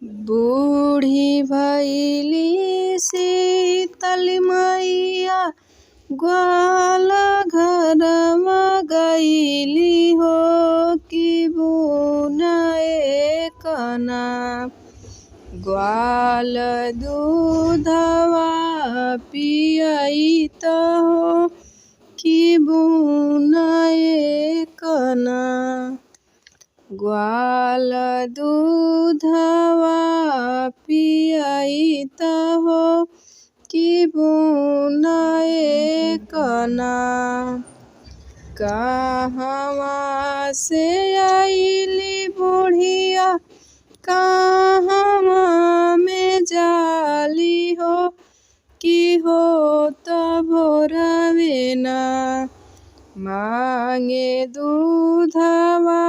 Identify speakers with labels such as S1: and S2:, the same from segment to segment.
S1: बूढ़ी भइली शीतल मैया ग्वाल घरमा गइली हो कि बुनए कना। ग्वाल दूधवा पियत हो कि बुनए कना। ग्वाल दूधवा पियत हो कि बुनए कना। कहवा से आइली बुढ़िया कहवा में जाली हो कि होत भोरवे ना। मांगे दूधवा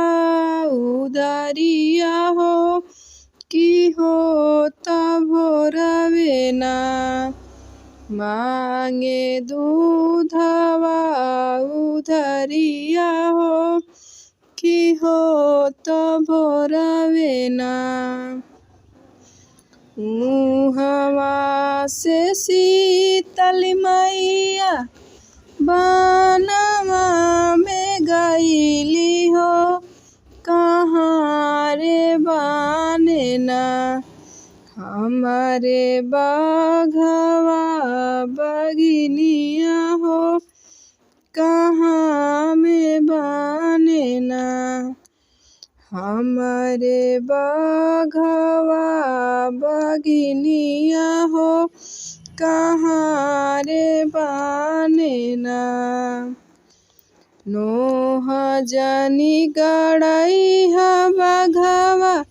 S1: उदरिया हो कि होत भोरवे ना। मांगे दूधवा उदरिया हो कि होत भोरवे ना। मुहवा से शीतल मैया बनवा में गइली हो कहाँ रे बाने ना। हमारे बाघवा बगिनिया हो कहाँ में बाने ना। हमारे बाघवा बगिनिया हो कहाँ रे बाने ना। नोह जनी गड़ैहा बाघवा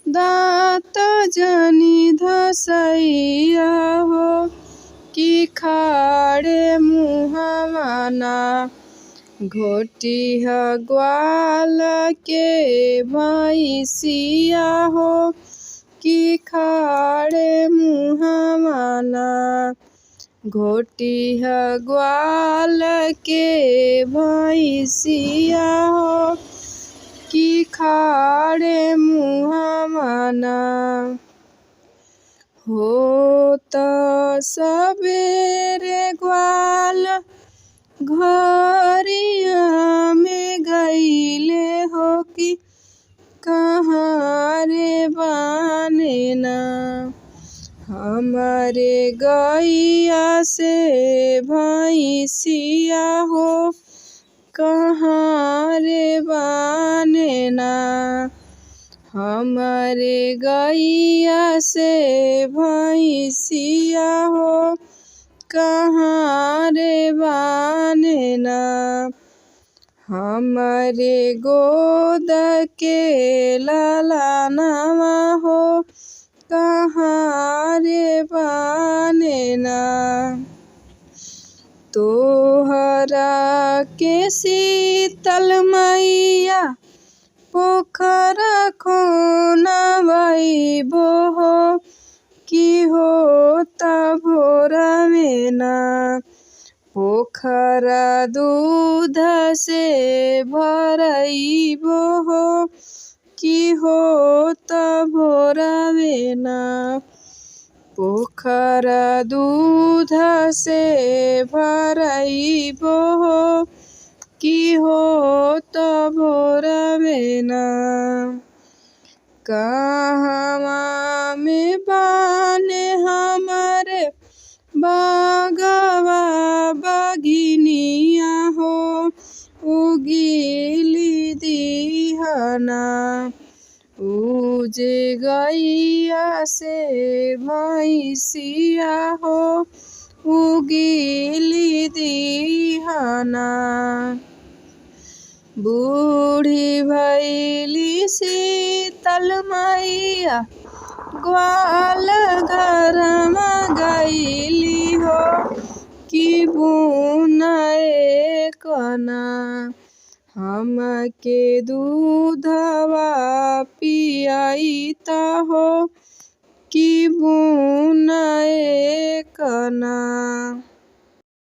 S1: दाँत जनी धसैया हो कि खाड़े मुहवा ना। घोटिह ग्वाल के भैंसिया हो कि खाड़े मुहवा ना। घोटिह ग्वाल के भैंसिया हो कि खाड़े मुहवा ना। होत सबेरे ग्वाल घरिया में गइले हो कि कहाँ रे बाने ना। हमारे गैया से भैंसिया हो कहाँ रे बाने ना। हमारे गैया से भैंसिया हो कहाँ रे बाने ना। हमारे गोद के ललनवा हो कहाँ रे बाने ना। तोहरा के शीतल मैया पोखरा खोनबैबो हो कि होत भोरवे ना। पोखरा दूध से भरइबो हो कि होत भोरवे ना। पोखरा दूध से भरइबो हो कि होत भोरवे ना। कहवा में बाने हमारे बाघवा बगिनिया हो उगिली दिहना। उजे गैया से भैंसिया हो उगिली दिहना। बूढ़ी भइली शीतल मैया ग्वाल घरमा गइली हो कि बुनए कना। हमके दूधवा पियत हो कि बुनए कना।